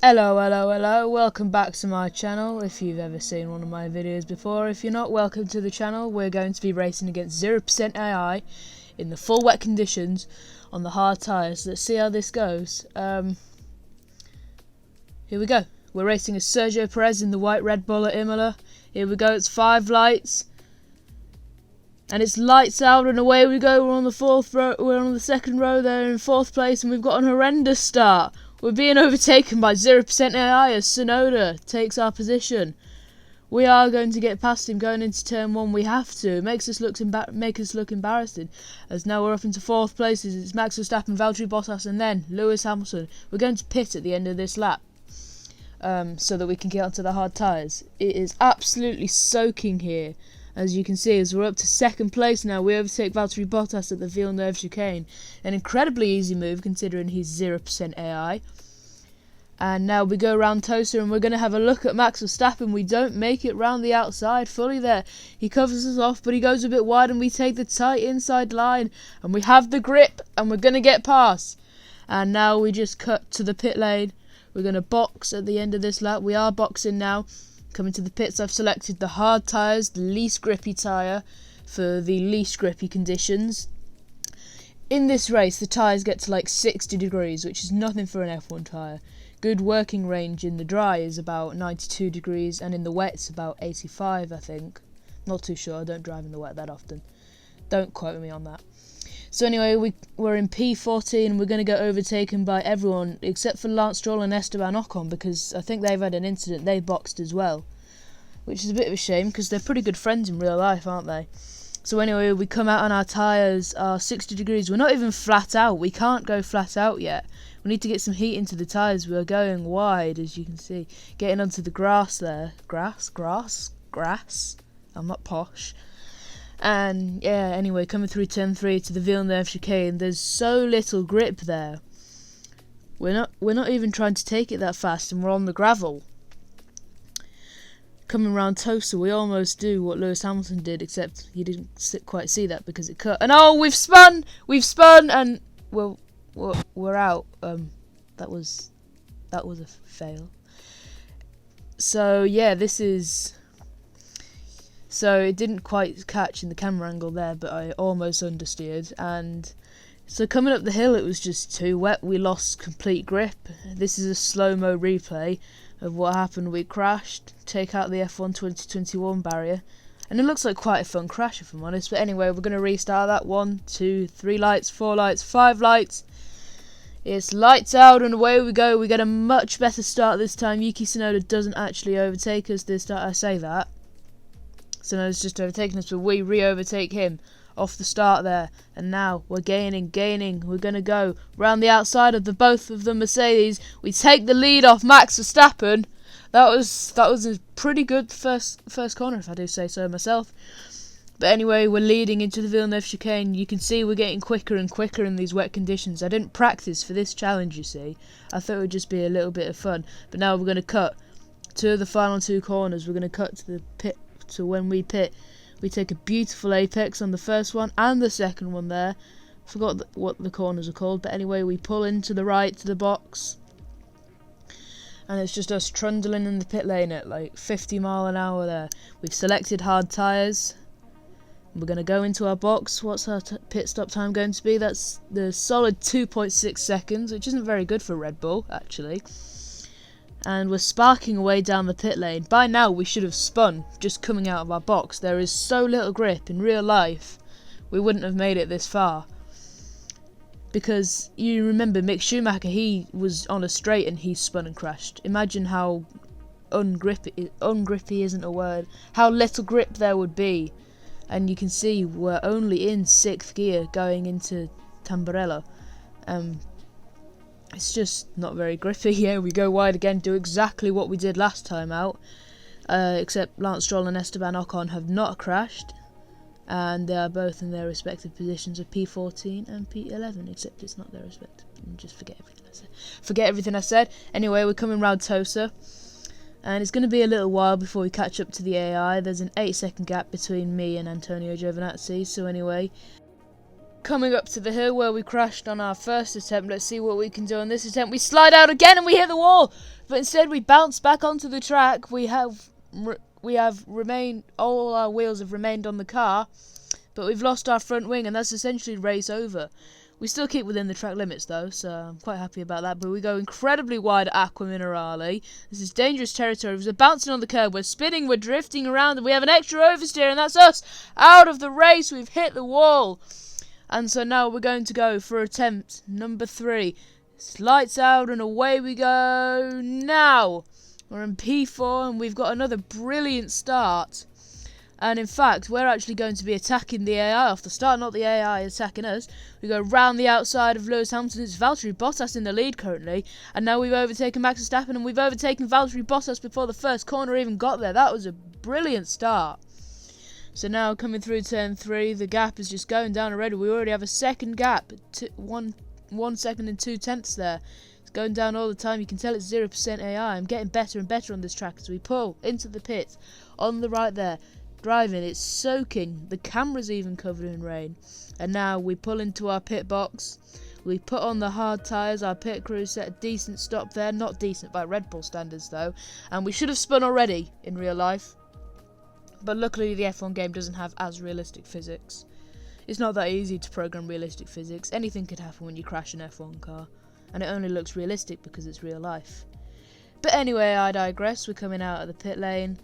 Hello, welcome back to my channel. If you've ever seen one of my videos before, if you're not, welcome to the channel. We're going to be racing against 0% AI in the full wet conditions on the hard tyres. Let's see how this goes. Here we go. We're racing as Sergio Perez in the white Red Bull at Imola. Here we go, it's 5 lights. And it's lights out and away we go. We're on the fourth row, we're on the second row there in 4th place, and we've got an horrendous start. We're being overtaken by 0% AI as Sonoda takes our position. We are going to get past him going into turn 1. We have to. It makes us look embarrassing. As now we're up into 4th place. It's Max Verstappen, Valtteri Bottas, and then Lewis Hamilton. We're going to pit at the end of this lap so that we can get onto the hard tyres. It is absolutely soaking here. As you can see, as we're up to 2nd place now, we overtake Valtteri Bottas at the Villeneuve chicane. An incredibly easy move considering he's 0% AI. And now we go around Tosa and we're going to have a look at Max Verstappen. We don't make it round the outside fully there. He covers us off, but he goes a bit wide and we take the tight inside line. And we have the grip and we're going to get past. And now we just cut to the pit lane. We're going to box at the end of this lap. We are boxing now. Coming to the pits, I've selected the hard tyres, the least grippy tyre for the least grippy conditions. In this race, the tyres get to like 60 degrees, which is nothing for an F1 tyre. Good working range in the dry is about 92 degrees, and in the wet it's about 85, I think. Not too sure, I don't drive in the wet that often. Don't quote me on that. So anyway, we're in P14 and we're going to get overtaken by everyone except for Lance Stroll and Esteban Ocon, because I think they've had an incident. They boxed as well, which is a bit of a shame because they're pretty good friends in real life, aren't they? So anyway, we come out on our tyres are 60 degrees. We're not even flat out. We can't go flat out yet. We need to get some heat into the tyres. We're going wide, as you can see. Getting onto the grass there. Grass? I'm not posh. And yeah, anyway, coming through turn 3 to the Villeneuve chicane, there's so little grip there. We're not even trying to take it that fast, and we're on the gravel. Coming round Tosa, we almost do what Lewis Hamilton did, except he didn't quite see that because it cut. And oh, we've spun, and well, we're out. That was a fail. So yeah, So it didn't quite catch in the camera angle there, but I almost understeered. And so coming up the hill, it was just too wet. We lost complete grip. This is a slow-mo replay of what happened. We crashed, take out the F1 2021 barrier. And it looks like quite a fun crash, if I'm honest. But anyway, we're going to restart that. 1, 2, 3 lights, 4 lights, 5 lights. It's lights out and away we go. We get a much better start this time. Yuki Tsunoda doesn't actually overtake us this time. I say that. Sonoda's just overtaken us, but we re-overtake him off the start there. And now we're gaining. We're going to go round the outside of both of the Mercedes. We take the lead off Max Verstappen. That was a pretty good first corner, if I do say so myself. But anyway, we're leading into the Villeneuve chicane. You can see we're getting quicker and quicker in these wet conditions. I didn't practice for this challenge, you see. I thought it would just be a little bit of fun. But now we're going to cut to the final 2 corners. We're going to cut to the pit. So when we pit, we take a beautiful apex on the first one and the second one there. Forgot what the corners are called, but anyway, we pull into the right to the box. And it's just us trundling in the pit lane at like 50 mile an hour there. We've selected hard tyres. We're going to go into our box. What's our pit stop time going to be? That's the solid 2.6 seconds, which isn't very good for Red Bull, actually. And we're sparking away down the pit lane. By now we should have spun just coming out of our box. There is so little grip in real life. We wouldn't have made it this far. Because you remember Mick Schumacher, he was on a straight and he spun and crashed. Imagine how ungrippy isn't a word, how little grip there would be. And you can see we're only in 6th gear going into Tamburello. It's just not very grippy. Here we go wide again, do exactly what we did last time out. Except Lance Stroll and Esteban Ocon have not crashed. And they are both in their respective positions of P14 and P11. Except it's not their respective. Just forget everything I said. Anyway, we're coming round Tosa. And it's going to be a little while before we catch up to the AI. There's an 8-second gap between me and Antonio Giovinazzi. So anyway, Coming up to the hill where we crashed on our first attempt. Let's see what we can do on this attempt. We slide out again and we hit the wall. But instead we bounce back onto the track. We have remained, all our wheels have remained on the car, but we've lost our front wing, and that's essentially race over. We still keep within the track limits though, so I'm quite happy about that. But we go incredibly wide at Aqua Minerale. This is dangerous territory. We're bouncing on the curb, we're spinning, we're drifting around, and we have an extra oversteer, and that's us out of the race. We've hit the wall. And so now we're going to go for attempt number 3. Lights out and away we go now. We're in P4 and we've got another brilliant start. And in fact, we're actually going to be attacking the AI off the start, not the AI attacking us. We go round the outside of Lewis Hamilton. It's Valtteri Bottas in the lead currently. And now we've overtaken Max Verstappen, and we've overtaken Valtteri Bottas before the first corner even got there. That was a brilliant start. So now coming through turn 3, the gap is just going down already. We already have a second gap, 1 second and 2 tenths there. It's going down all the time. You can tell it's 0% AI. I'm getting better and better on this track as we pull into the pit on the right there. Driving, it's soaking. The camera's even covered in rain. And now we pull into our pit box. We put on the hard tyres. Our pit crew set a decent stop there. Not decent by Red Bull standards though. And we should have spun already in real life. But luckily the F1 game doesn't have as realistic physics. It's not that easy to program realistic physics. Anything could happen when you crash an F1 car. And it only looks realistic because it's real life. But anyway, I digress. We're coming out of the pit lane.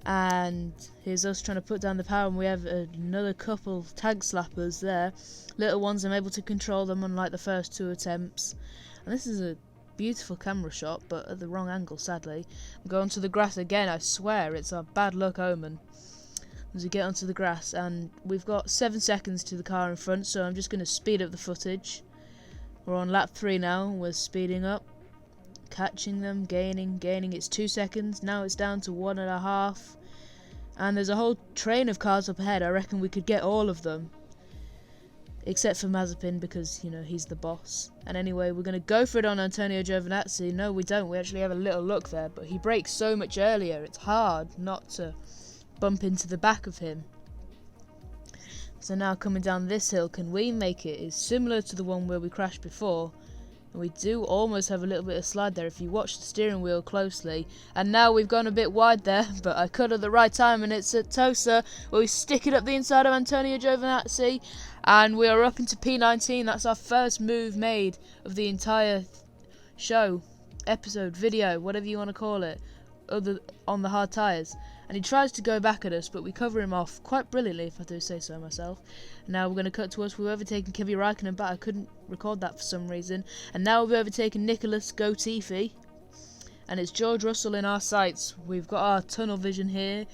And here's us trying to put down the power, and we have another couple tag slappers there. Little ones, I'm able to control them unlike the first 2 attempts. And this is a beautiful camera shot, but at the wrong angle sadly. I'm going to the grass again, I swear, it's a bad luck omen. As we get onto the grass, and we've got 7 seconds to the car in front, so I'm just going to speed up the footage. We're on lap 3 now, we're speeding up. Catching them, gaining, it's 2 seconds, now it's down to 1.5, and there's a whole train of cars up ahead. I reckon we could get all of them, except for Mazepin, because, you know, he's the boss. And anyway, we're going to go for it on Antonio Giovinazzi. No, we don't, we actually have a little look there, but he brakes so much earlier, it's hard not to bump into the back of him. So now coming down this hill, can we make it? It's similar to the one where we crashed before. We do almost have a little bit of slide there if you watch the steering wheel closely. And now we've gone a bit wide there, but I cut at the right time, and it's at Tosa where we stick it up the inside of Antonio Giovinazzi, and we are up into P19. That's our first move made of the entire show, episode, video, whatever you want to call it, other on the hard tyres. And he tries to go back at us, but we cover him off quite brilliantly, if I do say so myself. And now we're going to cut to us. We've overtaken Kimi Räikkönen, but I couldn't record that for some reason. And now we've overtaken Nicholas Latifi. And it's George Russell in our sights. We've got our tunnel vision here.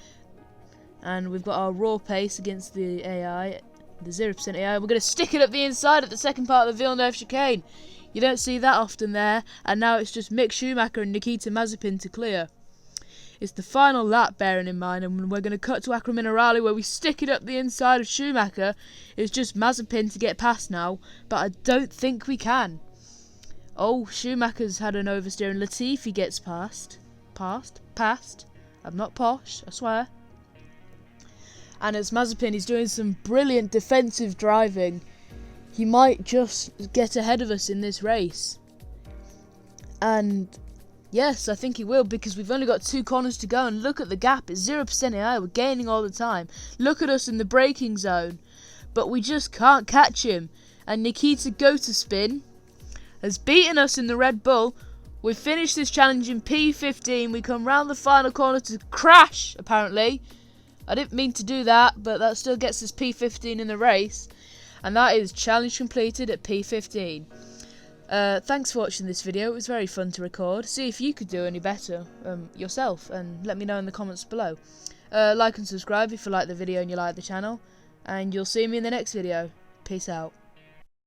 And we've got our raw pace against the AI, the 0% AI. We're going to stick it up the inside at the second part of the Villeneuve chicane. You don't see that often there. And now it's just Mick Schumacher and Nikita Mazepin to clear. It's the final lap, bearing in mind, and we're going to cut to Aqua Minerale where we stick it up the inside of Schumacher. It's just Mazepin to get past now, but I don't think we can. Oh, Schumacher's had an oversteer and Latifi gets passed. I'm not posh, I swear. And as Mazepin is doing some brilliant defensive driving, he might just get ahead of us in this race. And yes, I think he will, because we've only got 2 corners to go, and look at the gap, it's 0% AI, we're gaining all the time. Look at us in the braking zone, but we just can't catch him. And Nikita Gotospin has beaten us in the Red Bull. We've finished this challenge in P15, we come round the final corner to crash, apparently. I didn't mean to do that, but that still gets us P15 in the race. And that is challenge completed at P15. Thanks for watching this video. It was very fun to record. See if you could do any better yourself, and let me know in the comments below. Like and subscribe if you like the video and you like the channel, and you'll see me in the next video. Peace out.